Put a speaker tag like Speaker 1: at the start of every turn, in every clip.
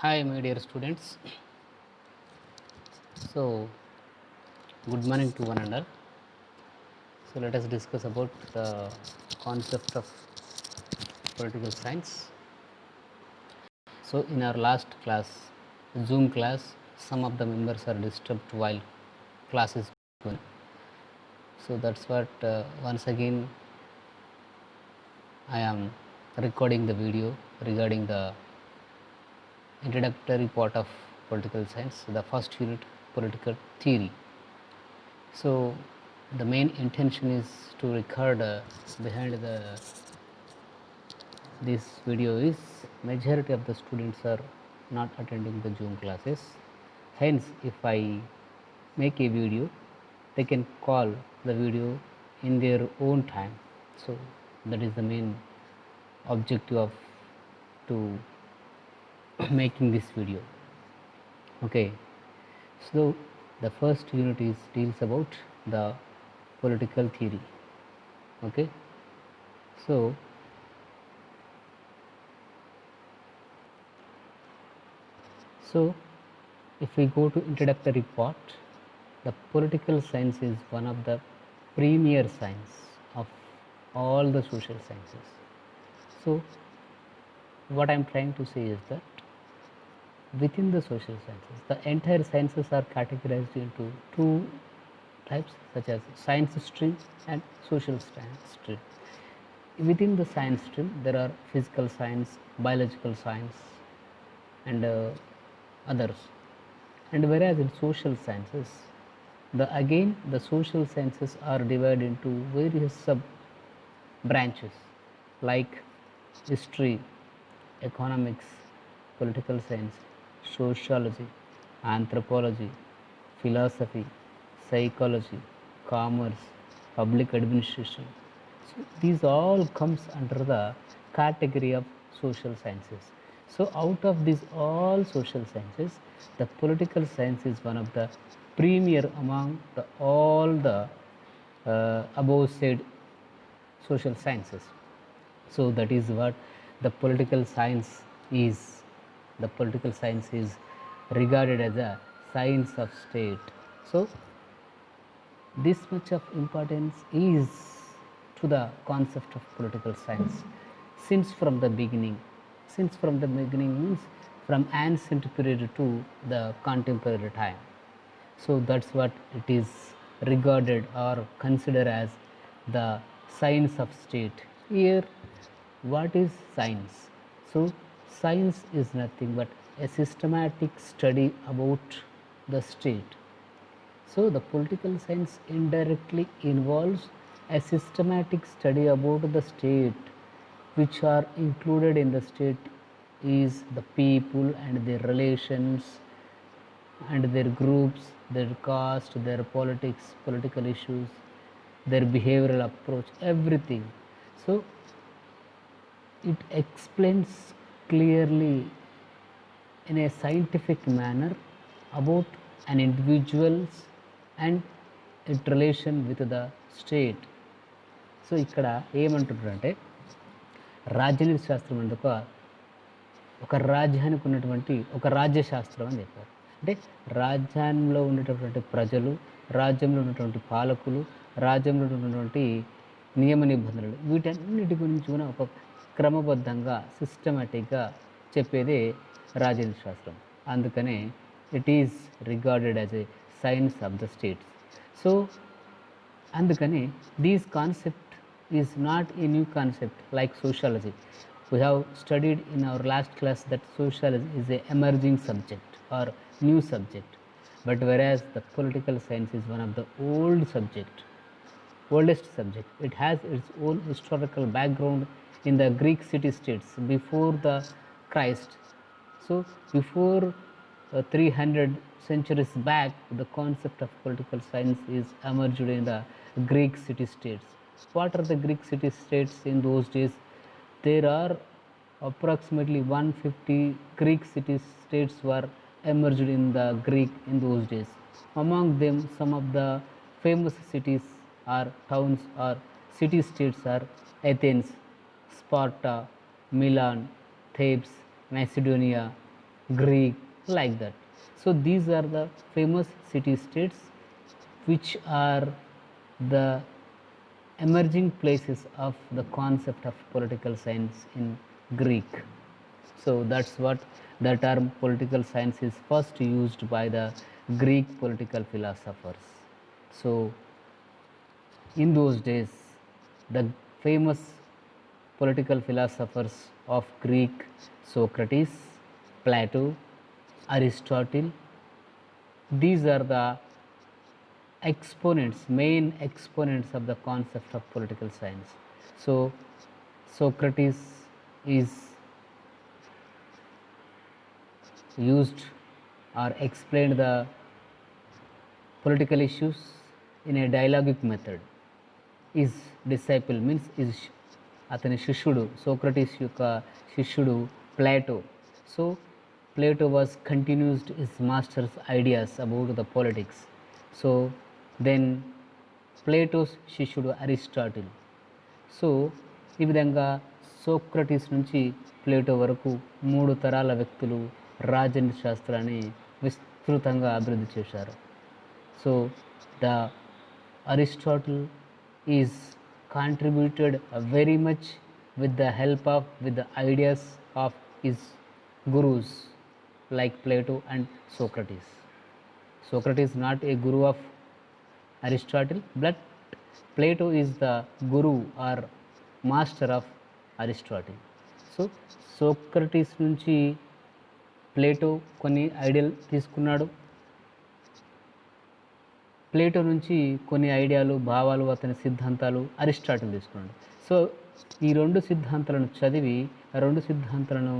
Speaker 1: Hi, my dear students. So, good morning to one and all. So, let us discuss about the concept of political science. So, in our last class, Zoom class, some of the members are disturbed while class is going. So, that's what once again I am recording the video regarding the introductory part of political science, the first unit, political theory. So the main intention is to record behind this video is majority of the students are not attending the Zoom classes. Hence, if I make a video, they can call the video in their own time. So that is the main objective of to making this video. Okay, so the first unit is deals about the political theory. Okay, so if we go to introductory part, the political science is one of the premier science of all the social sciences. So what I am trying to say is that within the social sciences, the entire sciences are categorized into two types, such as science stream and social science stream. Within the science stream, there are physical science, biological science, and others. And whereas in social sciences, the social sciences are divided into various sub branches like history, economics, political science, sociology, anthropology, philosophy, psychology, commerce, public administration. So these all comes under the category of social sciences. So out of these all social sciences, the political science is one of the premier among all the above said social sciences. So that is what the political science is. The political science is regarded as a science of state. So this much of importance is to the concept of political science since from the beginning. Since from the beginning means from ancient period to the contemporary time. So that's what it is regarded or considered as the science of state. Here, what is science? So science is nothing but a systematic study about the state. So the political science indirectly involves a systematic study about the state, which are included in the state is the people and their relations and their groups, their caste, their politics, political issues, their behavioral approach, everything. So it explains clearly in a scientific manner about an individual's and its relation with the state. So ఇక్కడ ఏమంటున్నారంటే రాజనీతి శాస్త్రం అంటే ఒక రాజ్యానికి ఉన్నటువంటి ఒక రాజ్యశాస్త్రం అని చెప్పారు. అంటే రాజ్యంలో ఉన్నటువంటి ప్రజలు, రాజ్యంలో ఉన్నటువంటి పాలకులు, రాజ్యంలో ఉన్నటువంటి నియమ నిబంధనలు, వీటన్నిటి గురించి కూడా ఒక క్రమబద్ధంగా సిస్టమేటిక్గా చెప్పేదే రాజనీతి శాస్త్రం. అందుకనే it is regarded as a science of the states. So అందుకని these concept is not a new concept like sociology. We have studied in our last class that sociology is a emerging subject or new subject, but whereas the political science is one of the oldest subject. It has its own historical background in the Greek city states before the Christ. So before 300 centuries back, the concept of political science is emerged in the Greek city states. What are the Greek city states in those days? There are approximately 150 Greek city states were emerged in the Greek in those days. Among them, some of the famous cities or towns or city states are Athens, Sparta, Milan, Thebes, Macedonia, Greek, like that. So these are the famous city-states which are the emerging places of the concept of political science in Greek. So that's what the term political science is first used by the Greek political philosophers. So in those days, the famous political philosophers of Greek, Socrates, Plato, Aristotle, these are the main exponents of the concept of political science. So Socrates is used or explained the political issues in a dialogic method. His disciple means అతని శిష్యుడు, Socrates యొక్క శిష్యుడు Plato. So Plato was continued his master's ideas about the politics. So then Plato's శిష్యుడు Aristotle. So ఈ విధంగా Socrates నుంచి Plato వరకు 3 తరాల వ్యక్తులు రాజనీతి శాస్త్రాన్ని విస్తృతంగా అభివృద్ధి చేశారు. So the Aristotle is contributed very much with the ideas of his gurus like Plato and Socrates. Socrates is not a guru of Aristotle, but Plato is the guru or master of Aristotle. So Socrates నుంచి Plato కొన్ని ఐడియాలు తీసుకున్నాడు. Plato నుంచి కొన్ని ఐడియాలు, భావాలు, అతని సిద్ధాంతాలు అరిస్టాటిల్ తీసుకున్నాడు. సో ఈ 2 సిద్ధాంతాలను చదివి ఆ 2 సిద్ధాంతాలను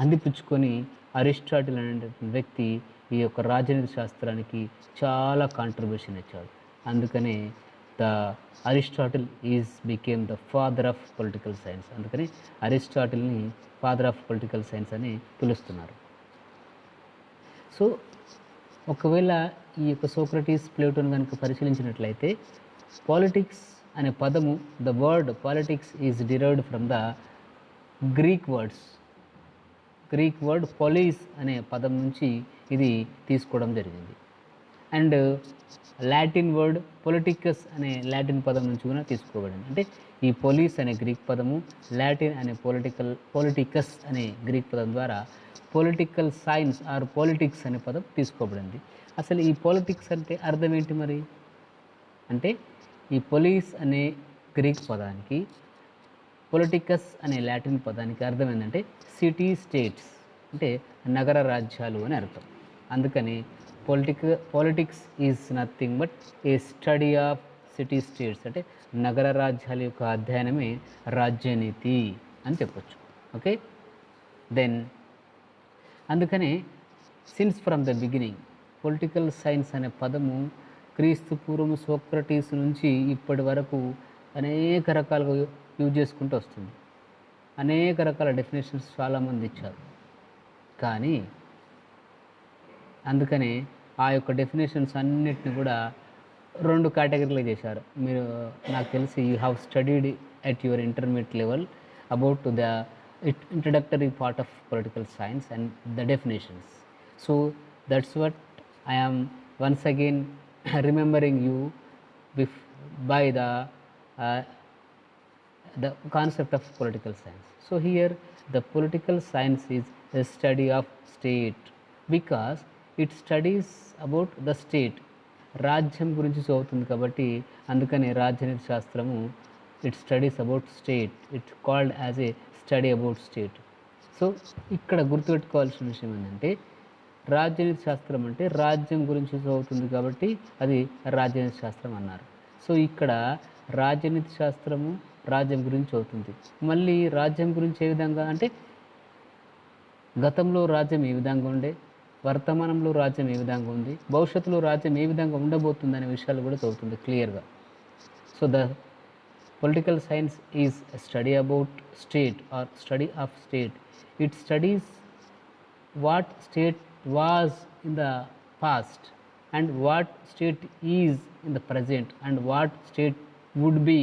Speaker 1: అందిపుచ్చుకొని అరిస్టాటిల్ అనే వ్యక్తి ఈ యొక్క రాజనీతి శాస్త్రానికి చాలా కాంట్రిబ్యూషన్ ఇచ్చాడు. అందుకనే the Aristotle became the father of political science. అందుకని అరిస్టాటిల్ని ఫాదర్ ఆఫ్ పొలిటికల్ సైన్స్ అని పిలుస్తున్నారు. సో ఒకవేళ ఈ యొక్క సోక్రటీస్, ప్లేటోను కనుక పరిశీలించినట్లయితే పాలిటిక్స్ అనే పదము, the word politics is derived from the Greek word police అనే పదం నుంచి ఇది తీసుకోవడం జరిగింది. అండ్ లాటిన్ వర్డ్ పొలిటికస్ అనే లాటిన్ పదం నుంచి కూడా తీసుకోబడింది. అంటే ఈ పోలీస్ అనే గ్రీక్ పదము, లాటిన్ అనే పొలిటికస్ అనే గ్రీక్ పదం ద్వారా పొలిటికల్ సైన్స్ ఆర్ పాలిటిక్స్ అనే పదం తీసుకోబడింది. అసలు ఈ పాలిటిక్స్ అంటే అర్థం ఏంటి మరి అంటే, ఈ పోలీస్ అనే గ్రీక్ పదానికి, పొలిటికస్ అనే లాటిన్ పదానికి అర్థం ఏంటంటే సిటీ స్టేట్స్, అంటే నగర రాజ్యాలు అని అర్థం. అందుకని politics is nothing but A study of city states, అంటే నగర రాజ్యాల యొక్క అధ్యయనమే రాజ్యనీతి అని చెప్పొచ్చు. ఓకే, దెన్ అందుకనే since from the beginning political science అనే పదము క్రీస్తు పూర్వం సోక్రటీస్ నుంచి ఇప్పటి వరకు అనేక రకాలుగా యూజ్ చేసుకుంటూ వస్తుంది. అనేక రకాల డెఫినేషన్స్ చాలామంది ఇచ్చారు. కానీ అందుకనే ఆ యొక్క డెఫినేషన్స్ అన్నిటిని కూడా 2 కేటగిరీలు చేశారు. మీరు నాకు తెలిసి you have studied at your intermediate level about the introductory part of political science and the definitions. So that's what I am once again remembering you by the concept of political science. So here the political science is a study of state because it studies about the state. రాజ్యం గురించి చదువుతుంది కాబట్టి అందుకని రాజ్యనీతి శాస్త్రము it studies about state, it called as a study about state. So ఇక్కడ గుర్తుపెట్టుకోవాల్సిన విషయం ఏంటంటే రాజ్యనీతి శాస్త్రం అంటే రాజ్యం గురించి చదువుతుంది కాబట్టి అది రాజ్యనీతి శాస్త్రం అన్నారు. సో ఇక్కడ రాజ్యనీతి శాస్త్రము రాజ్యం గురించి చదువుతుంది. మళ్ళీ రాజ్యం గురించి ఏ విధంగా అంటే గతంలో రాజ్యం ఏ విధంగా ఉండే, వర్తమానంలో రాజ్యం ఏ విధంగా ఉంది, భవిష్యత్తులో రాజ్యం ఏ విధంగా ఉండబోతుంది అనే విషయాలు కూడా చదువుతుంది క్లియర్గా. So the political science is a study about state or study of state. It studies what state was in the past and what state is in the present and what state would be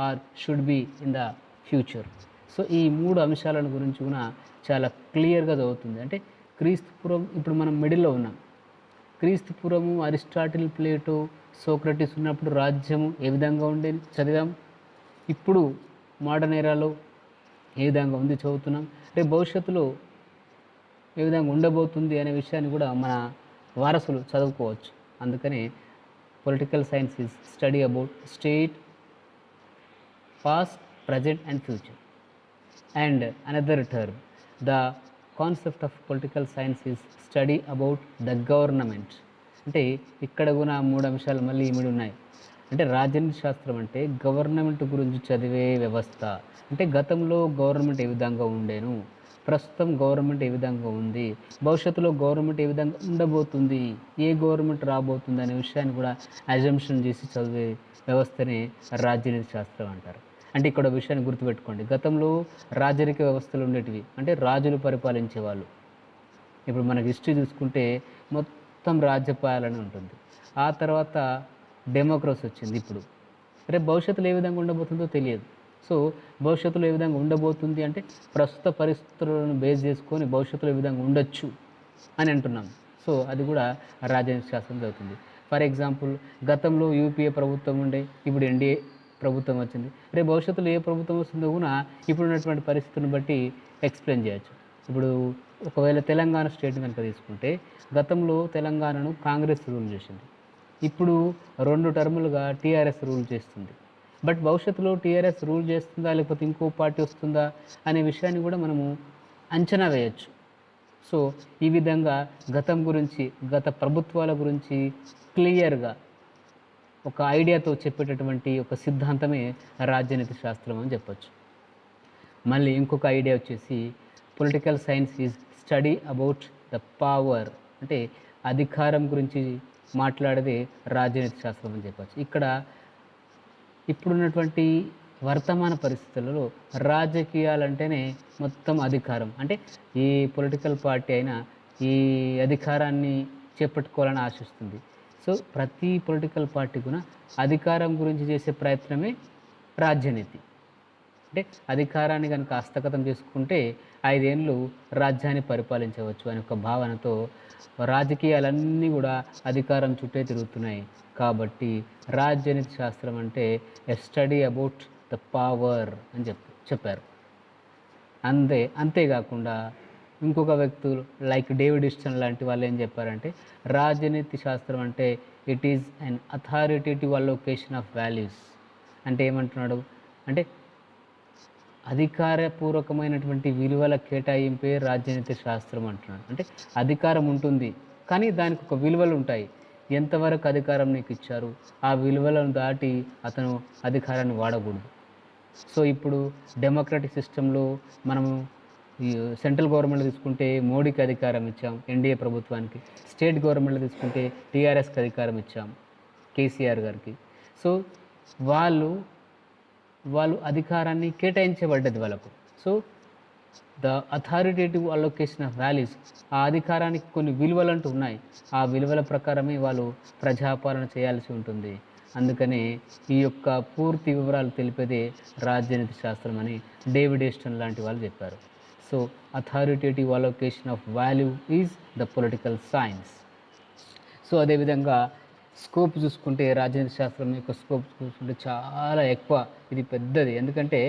Speaker 1: or should be in the future. So ఈ 3 అంశాల గురించి కూడా చాలా క్లియర్గా చదువుతుంది. అంటే క్రీస్తుపురం ఇప్పుడు మనం మిడిల్లో ఉన్నాం. క్రీస్తుపురము అరిస్టాటిల్, ప్లేటో, సోక్రటీస్ ఉన్నప్పుడు రాజ్యము ఏ విధంగా ఉండేది చదివాం. ఇప్పుడు మోడర్న్ ఏరాలో ఏ విధంగా ఉంది చదువుతున్నాం. రేపు భవిష్యత్తులో ఏ విధంగా ఉండబోతుంది అనే విషయాన్ని కూడా మన వారసులు చదువుకోవచ్చు. అందుకని political science is study about state, past, present and future. And another term, the concept of political science is study about the government. అంటే ఇక్కడ కూడా 3 అంశాలు మళ్ళీ ఇమిడి ఉన్నాయి. అంటే రాజనీతి శాస్త్రం అంటే గవర్నమెంట్ గురించి చదివే వ్యవస్థ. అంటే గతంలో గవర్నమెంట్ ఏ విధంగా ఉండేను, ప్రస్తుతం గవర్నమెంట్ ఏ విధంగా ఉంది, భవిష్యత్తులో గవర్నమెంట్ ఏ విధంగా ఉండబోతుంది, ఏ గవర్నమెంట్ రాబోతుంది అనే విషయాన్ని కూడా అజంప్షన్ చేసి చదివే వ్యవస్థనే రాజనీతి శాస్త్రం అంటారు. అంటే ఇక్కడ విషయాన్ని గుర్తుపెట్టుకోండి, గతంలో రాజరిక వ్యవస్థలు ఉండేటివి, అంటే రాజులు పరిపాలించేవాళ్ళు. ఇప్పుడు మనకి హిస్టరీ చూసుకుంటే మొత్తం రాజ్యపాలన ఉంటుంది. ఆ తర్వాత డెమోక్రసీ వచ్చింది. ఇప్పుడు రేపు భవిష్యత్తులో ఏ విధంగా ఉండబోతుందో తెలియదు. సో భవిష్యత్తులో ఏ విధంగా ఉండబోతుంది అంటే ప్రస్తుత పరిస్థితులను బేస్ చేసుకొని భవిష్యత్తులో ఏ విధంగా ఉండొచ్చు అని అంటున్నాం. సో అది కూడా రాజనీతి శాస్త్రం జరుగుతుంది. ఫర్ ఎగ్జాంపుల్, గతంలో యూపీఏ ప్రభుత్వం ఉండే, ఇప్పుడు ఎన్డీఏ ప్రభుత్వం వచ్చింది. రేపు భవిష్యత్తులో ఏ ప్రభుత్వం వస్తుందో కూడా ఇప్పుడు ఉన్నటువంటి పరిస్థితిని బట్టి ఎక్స్ప్లెయిన్ చేయొచ్చు. ఇప్పుడు ఒకవేళ తెలంగాణ స్టేట్ కనుక తీసుకుంటే, గతంలో తెలంగాణను కాంగ్రెస్ రూల్ చేసింది, ఇప్పుడు 2 టర్ములుగా టీఆర్ఎస్ రూల్ చేస్తుంది. బట్ భవిష్యత్తులో టీఆర్ఎస్ రూల్ చేస్తుందా లేకపోతే ఇంకో పార్టీ వస్తుందా అనే విషయాన్ని కూడా మనము అంచనా వేయచ్చు. సో ఈ విధంగా గతం గురించి, గత ప్రభుత్వాల గురించి క్లియర్గా ఒక ఐడియాతో చెప్పేటటువంటి ఒక సిద్ధాంతమే రాజనీతి శాస్త్రం అని చెప్పచ్చు. మళ్ళీ ఇంకొక ఐడియా వచ్చేసి political science is study about the power. అంటే అధికారం గురించి మాట్లాడేది రాజనీతి శాస్త్రం అని చెప్పచ్చు. ఇక్కడ ఇప్పుడున్నటువంటి వర్తమాన పరిస్థితులలో రాజకీయాలంటేనే మొత్తం అధికారం. అంటే ఈ పొలిటికల్ పార్టీ అయినా ఈ అధికారాన్ని చేపట్టుకోవాలని ఆశిస్తుంది. సో ప్రతి పొలిటికల్ పార్టీ కూడా అధికారం గురించి చేసే ప్రయత్నమే రాజనీతి. అంటే అధికారాన్ని కనుక హస్తగతం చేసుకుంటే 5 ఏళ్ళు రాజ్యాన్ని పరిపాలించవచ్చు అనే ఒక భావనతో రాజకీయాలన్నీ కూడా అధికారం చుట్టే తిరుగుతున్నాయి. కాబట్టి రాజనీతి శాస్త్రం అంటే ఎ స్టడీ అబౌట్ ద పవర్ అని చెప్పారు. అంతేకాకుండా ఇంకొక వ్యక్తులు లైక్ డేవిడ్ ఇస్టన్ లాంటి వాళ్ళు ఏం చెప్పారంటే, రాజనీతి శాస్త్రం అంటే it is an authoritative allocation of values. అంటే ఏమంటున్నాడు అంటే అధికారపూర్వకమైనటువంటి విలువల కేటాయింపే రాజనీతి శాస్త్రం అంటున్నాడు. అంటే అధికారం ఉంటుంది కానీ దానికి ఒక విలువలు ఉంటాయి. ఎంతవరకు అధికారం నీకు ఇచ్చారు, ఆ విలువలను దాటి అతను అధికారాన్ని వాడకూడదు. సో ఇప్పుడు డెమోక్రటిక్ సిస్టంలో మనము ఈ సెంట్రల్ గవర్నమెంట్ తీసుకుంటే మోడీకి అధికారం ఇచ్చాం, ఎన్డీఏ ప్రభుత్వానికి. స్టేట్ గవర్నమెంట్ తీసుకుంటే టీఆర్ఎస్కి అధికారం ఇచ్చాం, కేసీఆర్ గారికి. సో వాళ్ళు అధికారాన్ని కేటాయించబడ్డది వాళ్ళకు. So the authoritative allocation of values, ఆ అధికారానికి కొన్ని విలువలు అంటూ ఉన్నాయి. ఆ విలువల ప్రకారమే వాళ్ళు ప్రజాపాలన చేయాల్సి ఉంటుంది. అందుకని ఈ యొక్క పూర్తి వివరాలు తెలిపేదే రాజనీతి శాస్త్రం అని డేవిడ్ ఈస్టన్ లాంటి వాళ్ళు చెప్పారు. So authoritative allocation of value is the political science. So అదేవిధంగా స్కోప్ చూసుకుంటే రాజనీతి శాస్త్రం యొక్క స్కోప్ చూసుకుంటే చాలా ఎక్కువ, ఇది పెద్దది. ఎందుకంటే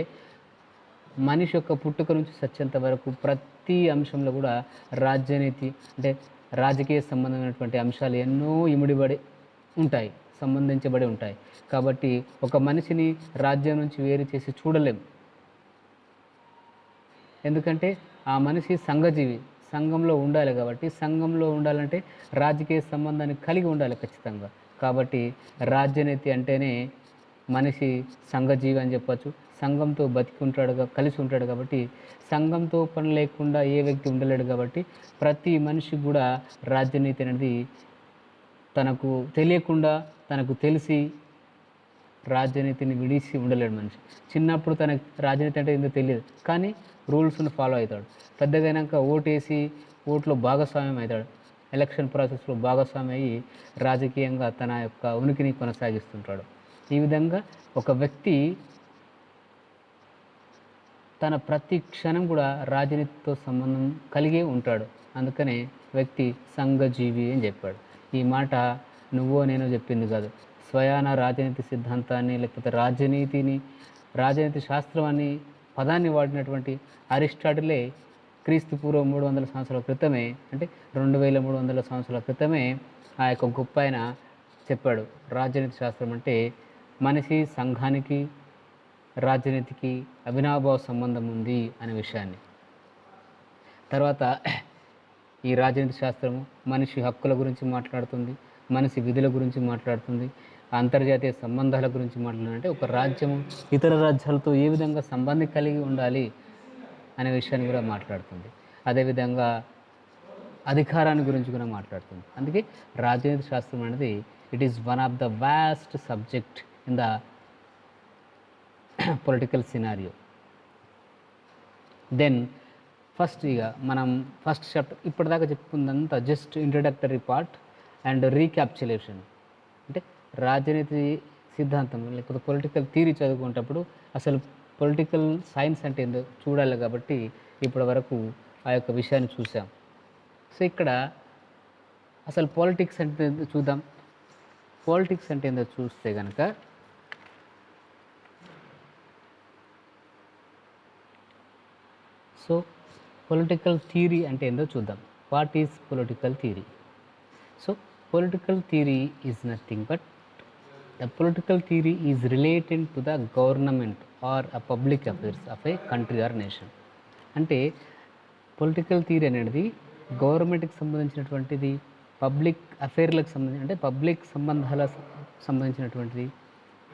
Speaker 1: మనిషి యొక్క పుట్టుక నుంచి చచ్చేంత వరకు ప్రతి అంశంలో కూడా రాజనీతి అంటే రాజకీయ సంబంధమైనటువంటి అంశాలు ఎన్నో సంబంధించబడి ఉంటాయి. కాబట్టి ఒక మనిషిని రాజ్యం నుంచి వేరు చేసి చూడలేం. ఎందుకంటే ఆ మనిషి సంఘజీవి, సంఘంలో ఉండాలి. కాబట్టి సంఘంలో ఉండాలంటే రాజకీయ సంబంధాన్ని కలిగి ఉండాలి ఖచ్చితంగా. కాబట్టి రాజనీతి అంటేనే మనిషి సంఘజీవి అని చెప్పచ్చు. సంఘంతో కలిసి ఉంటాడు. కాబట్టి సంఘంతో పని లేకుండా ఏ వ్యక్తి ఉండలేడు. కాబట్టి ప్రతి మనిషి కూడా రాజనీతి అనేది తనకు తెలియకుండా, తనకు తెలిసి రాజనీతిని విడిచి ఉండలేడు మనిషి. చిన్నప్పుడు తనకు రాజనీతి అంటే ఏందో తెలియదు, కానీ రూల్స్ను ఫాలో అవుతాడు. పెద్దగైనాక ఓటేసి ఓట్లో భాగస్వామ్యం అవుతాడు. ఎలక్షన్ ప్రాసెస్లో భాగస్వామి అయ్యి రాజకీయంగా తన యొక్క ఉనికిని కొనసాగిస్తుంటాడు. ఈ విధంగా ఒక వ్యక్తి తన ప్రతి క్షణం కూడా రాజనీతితో సంబంధం కలిగే ఉంటాడు. అందుకనే వ్యక్తి సంఘజీవి అని చెప్పాడు. ఈ మాట నువ్వో నేనో చెప్పింది కాదు. స్వయాన రాజనీతి సిద్ధాంతాన్ని లేకపోతే రాజనీతి శాస్త్రం అని పదాన్ని వాడినటువంటి అరిస్టాటిలే క్రీస్తు పూర్వం 300 సంవత్సరాల క్రితమే, అంటే 2300 సంవత్సరాల క్రితమే ఆ యొక్క గొప్ప ఆయన చెప్పాడు. రాజనీతి శాస్త్రం అంటే మనిషి సంఘానికి రాజనీతికి అవినాభావ సంబంధం ఉంది అనే విషయాన్ని. తర్వాత ఈ రాజనీతి శాస్త్రము మనిషి హక్కుల గురించి మాట్లాడుతుంది, మనిషి విధుల గురించి మాట్లాడుతుంది, అంతర్జాతీయ సంబంధాల గురించి మాట్లాడుతుంది. అంటే ఒక రాజ్యము ఇతర రాజ్యాలతో ఏ విధంగా సంబంధం కలిగి ఉండాలి అనే విషయాన్ని కూడా మాట్లాడుతుంది. అదేవిధంగా అధికారాన్ని గురించి కూడా మాట్లాడుతుంది. అందుకే రాజనీతి శాస్త్రం అనేది it is one of the vast subject in the political scenario. Then first ఇక మనం ఫస్ట్ చాప్టర్ ఇప్పటిదాకా చెప్పుకుందంతా just introductory part and recapitulation. అంటే రాజనీతి సిద్ధాంతం లేకపోతే పొలిటికల్ థియరీ చదువుకునేటప్పుడు అసలు పొలిటికల్ సైన్స్ అంటే ఏందో చూడాలి కాబట్టి ఇప్పటి వరకు ఆ యొక్క విషయాన్ని చూసాం. సో ఇక్కడ అసలు పాలిటిక్స్ అంటే చూద్దాం. పాలిటిక్స్ అంటే ఏందో చూస్తే కనుక సో పొలిటికల్ థియరీ అంటే ఏందో చూద్దాం. What is political theory? So political theory is nothing but the political theory is related to the government or a public affairs of a country or nation. అంటే political theory అనేది గవర్నమెంట్కి సంబంధించినటువంటిది, public అఫేర్లకు సంబంధించి అంటే public సంబంధాలకు సంబంధించినటువంటిది,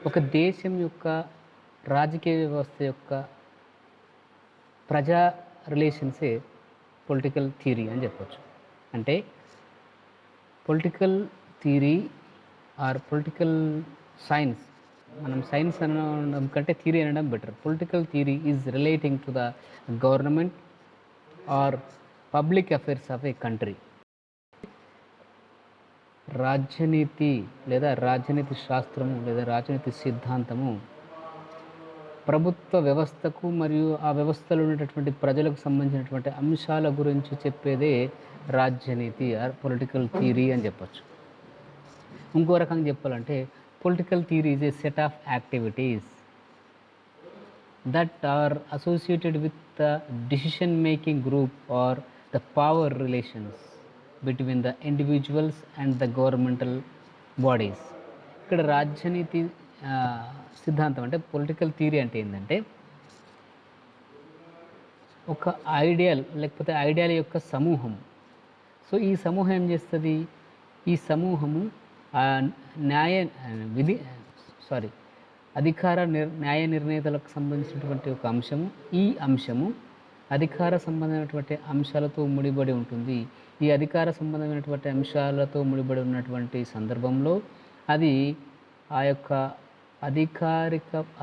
Speaker 1: ఒక దేశం యొక్క రాజకీయ వ్యవస్థ యొక్క ప్రజా రిలేషన్సే పొలిటికల్ థియరీ అని చెప్పొచ్చు. అంటే political theory or political science, మనం సైన్స్ అనడం కంటే థియరీ అనడం better. Political theory is relating to the government are public affairs of a country. రాజనీతి లేదా రాజనీతి శాస్త్రము లేదా రాజనీతి సిద్ధాంతము ప్రభుత్వ వ్యవస్థకు మరియు ఆ వ్యవస్థలో ఉన్నటువంటి ప్రజలకు సంబంధించినటువంటి అంశాల గురించి చెప్పేదే రాజనీతి ఆర్ పొలిటికల్ థియరీ అని చెప్పచ్చు. ఇంకో రకంగా చెప్పాలంటే political theory is a set of activities that are associated with the decision making group or the power relations between the individuals and the governmental bodies. ఇక్కడ రాజనీతి సిద్ధాంతం అంటే పొలిటికల్ థియరీ అంటే ఏంటంటే ఒక ఐడియల్ లేకపోతే ఐడియల్ యొక్క సమూహం. సో ఈ సమూహం ఏం చేస్తుంది? ఈ సమూహము న్యాయ నిర్ణేతలకు సంబంధించినటువంటి ఒక అంశము. ఈ అంశము అధికార సంబంధమైనటువంటి అంశాలతో ముడిపడి ఉంటుంది. ఈ అధికార సంబంధమైనటువంటి అంశాలతో ముడిపడి ఉన్నటువంటి సందర్భంలో అది ఆ యొక్క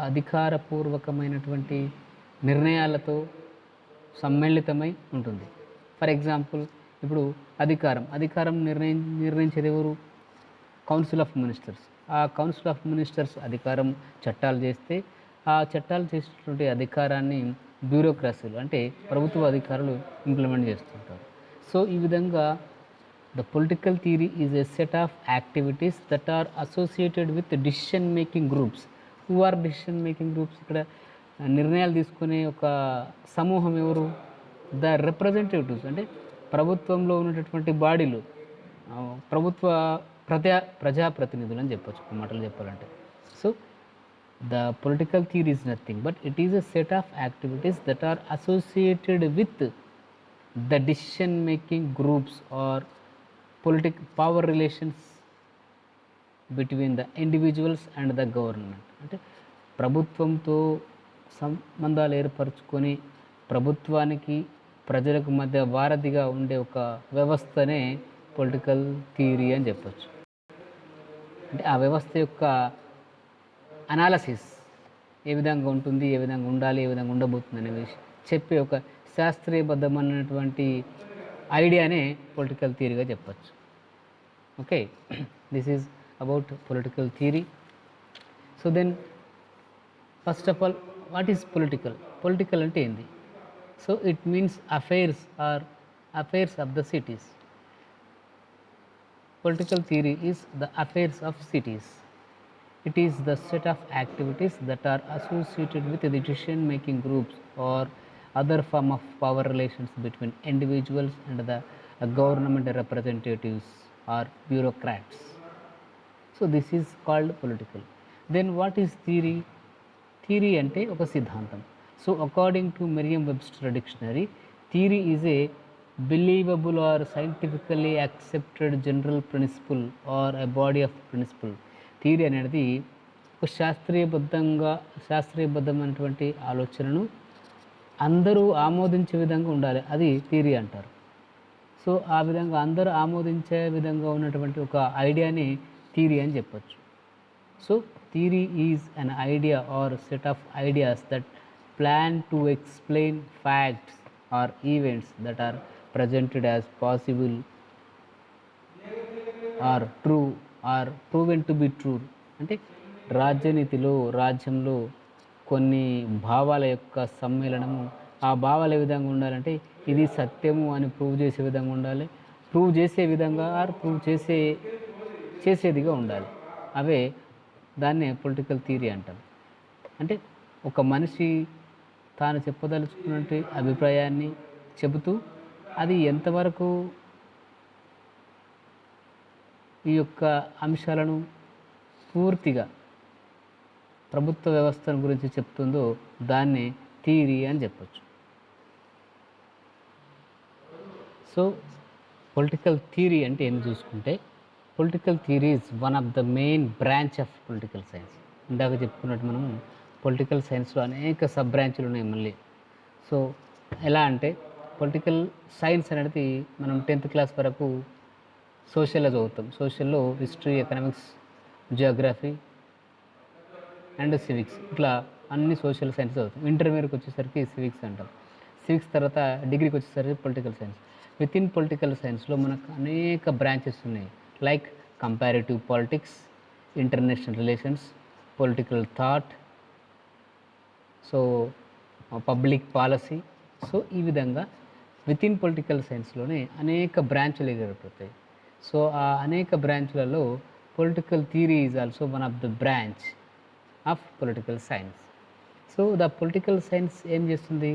Speaker 1: అధికారపూర్వకమైనటువంటి నిర్ణయాలతో సమ్మిళితమై ఉంటుంది. ఫర్ ఎగ్జాంపుల్ ఇప్పుడు అధికారం నిర్ణయించేది ఎవరు? Council of ministers. ఆ కౌన్సిల్ ఆఫ్ మినిస్టర్స్ అధికారం చట్టాలు చేస్తే ఆ చట్టాలు చేసినటువంటి అధికారాన్ని బ్యూరోక్రసీలు అంటే ప్రభుత్వ అధికారులు ఇంప్లిమెంట్ చేస్తుంటారు. సో ఈ విధంగా the political theory is a set of activities that are associated with decision making groups. Who are decision making groups? ఇక్కడ నిర్ణయాలు తీసుకునే ఒక సమూహం ఎవరు? ద రిప్రజెంటేటివ్స్ అంటే ప్రభుత్వంలో ఉన్నటువంటి బాడీలు, ప్రజాప్రతినిధులు అని చెప్పొచ్చు ఒక మాటలు చెప్పాలంటే. So the political theory is nothing but it is a set of activities that are associated with the decision making groups or power relations between the individuals and the government. అంటే ప్రభుత్వంతో సంబంధాలు ఏర్పరచుకొని ప్రభుత్వానికి ప్రజలకు మధ్య వారధిగా ఉండే ఒక వ్యవస్థనే పొలిటికల్ థియరీ అని చెప్పచ్చు. అంటే ఆ వ్యవస్థ యొక్క అనాలసిస్ ఏ విధంగా ఉంటుంది, ఏ విధంగా ఉండాలి, ఏ విధంగా ఉండబోతుంది అనే విషయం చెప్పే ఒక శాస్త్రీయబద్ధమైనటువంటి ఐడియానే పొలిటికల్ థియరీగా చెప్పచ్చు. Okay, this is about political theory. So then first of all what is political? Political అంటే ఏంది? So it means affairs or affairs of the cities. Political theory is the affairs of cities. It is the set of activities that are associated with the decision-making groups or other form of power relations between individuals and the government representatives or bureaucrats. So this is called political. Then what is theory? Theory అంటే ఒక సిద్ధాంతం. So according to Merriam Webster dictionary, theory is a believable or scientifically accepted general principle or a body of principle. Theory అనేది ఒక శాస్త్రీయబద్ధమైనటువంటి ఆలోచనను అందరూ ఆమోదించే విధంగా ఉండాలి, అది థియరీ అంటారు. సో ఆ విధంగా అందరూ ఆమోదించే విధంగా ఉన్నటువంటి ఒక ఐడియాని థియరీ అని చెప్పచ్చు. So theory is an idea or set of ideas that plan to explain facts or events that are presented as possible or true or proven to be true. అంటే రాజ్యంలో కొన్ని భావాల యొక్క సమ్మేళనము, ఆ భావాలు ఏ విధంగా ఉండాలంటే ఇది సత్యము అని ప్రూవ్ చేసే విధంగా ఉండాలి, ప్రూవ్ చేసే విధంగా ఆర్ ప్రూవ్ చేసేదిగా ఉండాలి. అవే దాన్నే పొలిటికల్ థియరీ అంటారు. అంటే ఒక మనిషి తాను చెప్పదలుచుకున్నటువంటి అభిప్రాయాన్ని చెబుతూ అది ఎంతవరకు ఈ యొక్క అంశాలను పూర్తిగా ప్రభుత్వ వ్యవస్థను గురించి చెప్తుందో దాన్ని థియరీ అని చెప్పచ్చు. సో పొలిటికల్ థియరీ అంటే ఏం చూసుకుంటే, political theory is one of the main branch of political science. ఇందాక చెప్పుకున్నట్టు మనము పొలిటికల్ సైన్స్లో అనేక సబ్ బ్రాంచ్లు ఉన్నాయి మళ్ళీ. సో ఎలా అంటే పొలిటికల్ సైన్స్ అనేది మనం 10th క్లాస్ వరకు సోషల్లో చదువుతాం. సోషల్లో history, economics, geography and civics, ఇట్లా అన్ని సోషల్ సైన్స్ చదువుతాం. ఇంటర్మీడియట్కి వచ్చేసరికి సివిక్స్ అంటాం. సివిక్స్ తర్వాత డిగ్రీకి వచ్చేసరికి political science. With in political సైన్స్లో మనకు అనేక బ్రాంచెస్ ఉన్నాయి. Like comparative politics, international relations, political thought, so public policy. So ఈ విధంగా విత్ ఇన్ పొలిటికల్ సైన్స్లోనే అనేక బ్రాంచ్లు ఏర్పడతాయి. సో ఆ అనేక బ్రాంచ్లలో political theory is also one of the branch of political science. So the political science ఏం చేస్తుంది?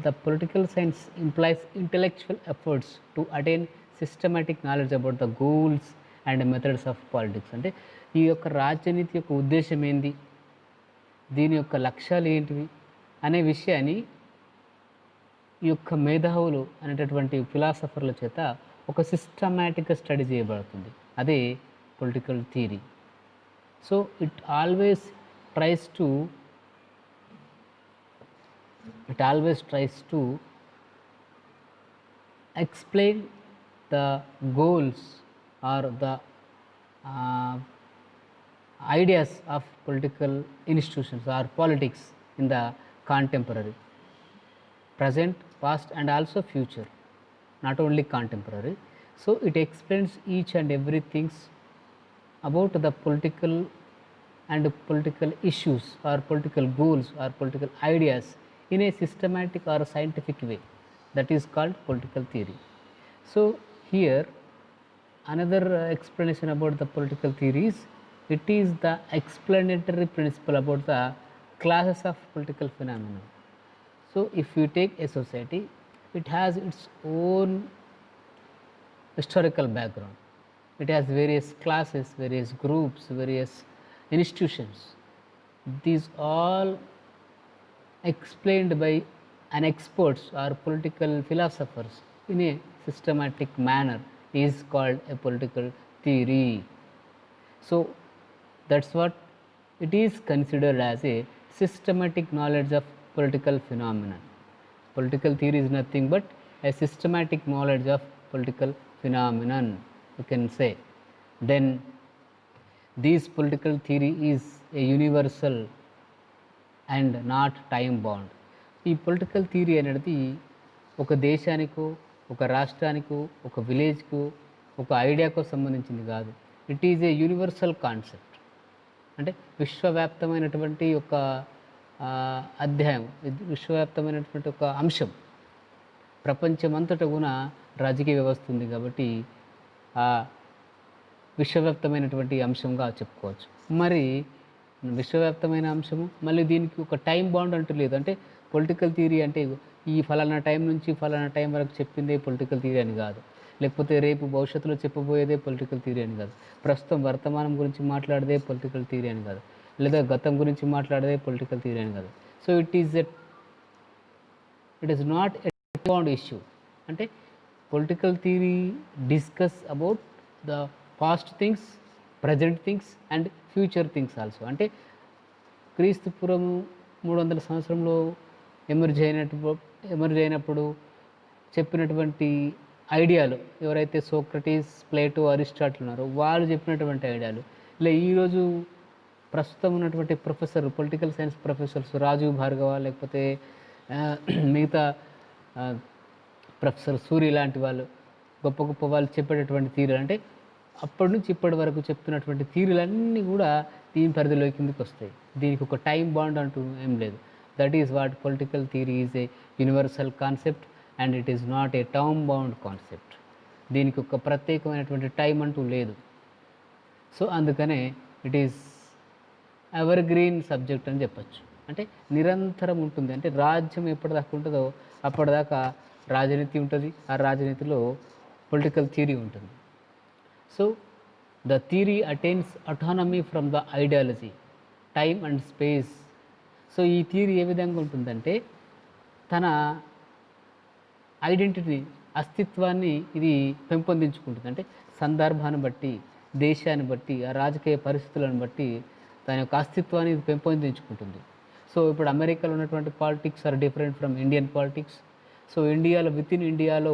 Speaker 1: The political science employs intellectual efforts to attain systematic knowledge about the goals and methods of politics. అంటే ఈ యొక్క రాజనీతి యొక్క ఉద్దేశం ఏంది, దీని యొక్క లక్ష్యాలు ఏంటివి అనే విషయాన్ని ఈ యొక్క మేధావులు అనేటటువంటి ఫిలాసఫర్ల చేత ఒక సిస్టమాటిక్గా స్టడీ చేయబడుతుంది. అదే political theory. So it always tries to explain the goals or the ideas of political institutions or politics in the contemporary, present, past and also future, not only contemporary. So it explains each and everything about the political issues or political goals or political ideas in a systematic or scientific way. That is called political theory. So here another explanation about the political theory is, it is the explanatory principle about the classes of political phenomena. So if you take a society, it has its own historical background. It has various classes, various groups, various institutions. These all explained by an experts or political philosophers in a systematic manner is called a political theory. So that's what it is considered as a systematic knowledge of political phenomena. Political theory is nothing but a systematic knowledge of political phenomenon, you can say. Then this political theory is a universal and not time bound. ఈ political theory అనేది ఒక దేశానికో, ఒక రాష్ట్రానికో, ఒక విలేజ్కో, ఒక ఐడియాకో సంబంధించింది కాదు. It is a universal concept. అంటే విశ్వవ్యాప్తమైనటువంటి ఒక అధ్యాయం, విశ్వవ్యాప్తమైనటువంటి ఒక అంశం. ప్రపంచమంతటా కూడా రాజకీయ వ్యవస్థ ఉంది కాబట్టి ఆ విశ్వవ్యాప్తమైనటువంటి అంశంగా చెప్పుకోవచ్చు. మరి విశ్వవ్యాప్తమైన అంశము, మళ్ళీ దీనికి ఒక టైం బాండ్ అంటూ లేదు. అంటే పొలిటికల్ థియరీ అంటే ఈ ఫలానా టైం నుంచి ఫలానా టైం వరకు చెప్పిందే పొలిటికల్ థియరీ అని కాదు. లేకపోతే రేపు భవిష్యత్తులో చెప్పబోయేదే పొలిటికల్ థియరీ అని కాదు. ప్రస్తుతం వర్తమానం గురించి మాట్లాడేదే పొలిటికల్ థియరీ అని కాదు. లేదా గతం గురించి మాట్లాడేదే పొలిటికల్ థియరీ అని కాదు. So it is not a bond issue. అంటే political theory discuss about the past things, present things and future things also. అంటే క్రీస్తు పూర్వం 300 సంవత్సరంలో ఎమర్జ్ అయినప్పుడు చెప్పినటువంటి ఐడియాలు, ఎవరైతే సోక్రటీస్, ప్లేటో, అరిస్టాటిల్ ఉన్నారో వాళ్ళు చెప్పినటువంటి ఐడియాలు, ఇలా ఈరోజు ప్రస్తుతం ఉన్నటువంటి political science professors Rajiv Bhargava, లేకపోతే మిగతా ప్రొఫెసర్ సూరి లాంటి వాళ్ళు, గొప్ప గొప్ప వాళ్ళు చెప్పేటటువంటి థియరీలు, అంటే అప్పటి నుంచి ఇప్పటి వరకు చెప్తున్నటువంటి థియరీలన్నీ కూడా దీని పరిధిలో కిందకి వస్తాయి. దీనికి ఒక టైం బాండ్ అంటూ ఏం లేదు. That is what political theory is a universal concept and it is not a time bound concept. దీనికి ఒక ప్రత్యేకమైనటువంటి టైం అంటూ లేదు. సో అందుకనే it is ever green subject అని చెప్పచ్చు. అంటే నిరంతరం ఉంటుంది. అంటే రాజ్యం ఎప్పటిదాకా ఉంటుందో అప్పటిదాకా రాజనీతి ఉంటుంది, ఆ రాజనీతిలో పొలిటికల్ థియరీ ఉంటుంది. So the theory attains autonomy from the ideology, time and space. So ఈ థియరీ ఏ విధంగా ఉంటుందంటే తన ఐడెంటిటీ, అస్తిత్వాన్ని ఇది పెంపొందించుకుంటుంది. అంటే సందర్భాన్ని బట్టి, దేశాన్ని బట్టి, ఆ రాజకీయ పరిస్థితులను బట్టి దాని యొక్క అస్తిత్వాన్ని ఇది పెంపొందించుకుంటుంది. సో ఇప్పుడు అమెరికాలో ఉన్నటువంటి politics are different from Indian politics. So ఇండియాలో, విత్ ఇన్ ఇండియాలో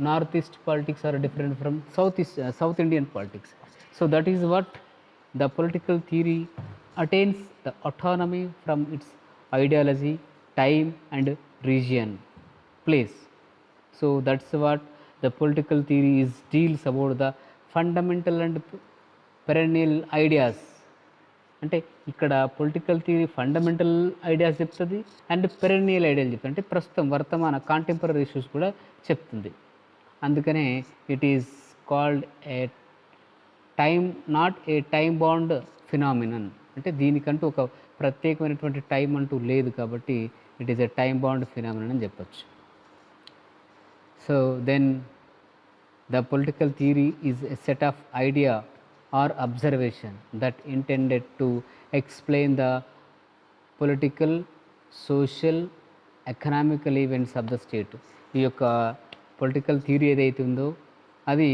Speaker 1: north east politics are different from south Indian politics. So that is what the political theory attains the autonomy from its ideology, time and region, place. So that's what the political theory is deals about the fundamental and perennial ideas. అంటే ఇక్కడ political theory fundamental ideas చెప్తుంది and perennial ఐడియాలు చెప్తుంది. అంటే ప్రస్తుతం వర్తమాన contemporary issues కూడా చెప్తుంది. అందుకనే it is called a time, not a time bound phenomenon. అంటే దీనికంటూ ఒక ప్రత్యేకమైనటువంటి టైం అంటూ లేదు కాబట్టి it is a time bound phenomenon అని చెప్పచ్చు. So then the political theory is a set of idea or observation that intended to explain the political, social, economical events of the state. ఈ యొక్క political theory ఏదైతే ఉందో అది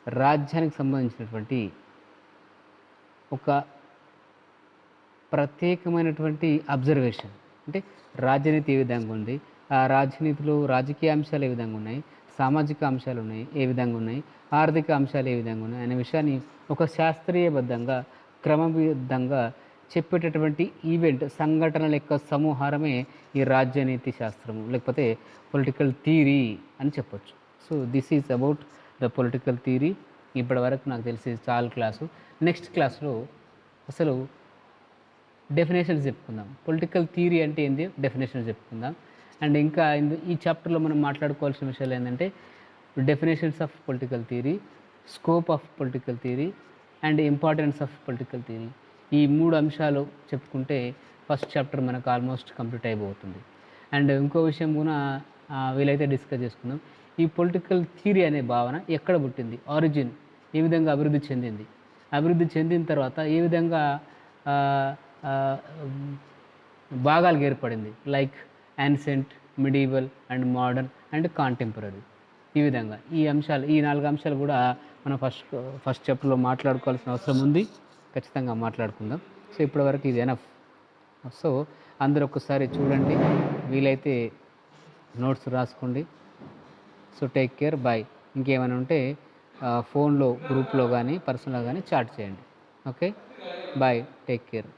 Speaker 1: రాజ్యానికి సంబంధించినటువంటి ఒక ప్రత్యేకమైనటువంటి అబ్జర్వేషన్. అంటే రాజనీతి ఏ విధంగా ఉంది, ఆ రాజనీతిలో రాజకీయ అంశాలు ఏ విధంగా ఉన్నాయి, సామాజిక అంశాలు ఉన్నాయి ఏ విధంగా ఉన్నాయి, ఆర్థిక అంశాలు ఏ విధంగా ఉన్నాయి అనే విషయాన్ని ఒక శాస్త్రీయబద్ధంగా, క్రమబద్ధంగా చెప్పేటటువంటి ఈవెంట్, సంఘటనల యొక్క సమూహారమే ఈ రాజ్యనీతి శాస్త్రము, లేకపోతే పొలిటికల్ థియరీ అని చెప్పొచ్చు. So this is about the political theory. ఇప్పటి వరకు నాకు తెలిసి చాలా క్లాసు. నెక్స్ట్ క్లాస్లో అసలు డెఫినేషన్స్ చెప్పుకుందాం. పొలిటికల్ థియరీ అంటే ఏంది, డెఫినేషన్స్ చెప్పుకుందాం. అండ్ ఇంకా ఈ చాప్టర్లో మనం మాట్లాడుకోవాల్సిన విషయాలు ఏంటంటే definitions of political theory, scope of political theory and importance of political theory. ఈ 3 అంశాలు చెప్పుకుంటే ఫస్ట్ చాప్టర్ మనకు ఆల్మోస్ట్ కంప్లీట్ అయిపోతుంది. అండ్ ఇంకో విషయం కూడా వీలైతే డిస్కస్ చేసుకుందాం. ఈ పొలిటికల్ థియరీ అనే భావన ఎక్కడ పుట్టింది, ఆరిజిన్ ఏ విధంగా అభివృద్ధి చెందింది, అభివృద్ధి చెందిన తర్వాత ఏ విధంగా భాగాలుగా ఏర్పడింది, like ancient, medieval and modern and contemporary. ఈ విధంగా ఈ అంశాలు, ఈ 4 అంశాలు కూడా మనం ఫస్ట్ చాప్టర్లో మాట్లాడుకోవాల్సిన అవసరం ఉంది. ఖచ్చితంగా మాట్లాడుకుందాం. సో ఇప్పటివరకు ఇది ఎనఫ్. సో అందరూ ఒక్కసారి చూడండి, వీలైతే నోట్స్ రాసుకోండి. So take care, bye. ఇంకేమైనా ఉంటే ఫోన్లో, గ్రూప్లో కానీ పర్సనల్గా కానీ చాట్ చేయండి. Okay, bye, take care.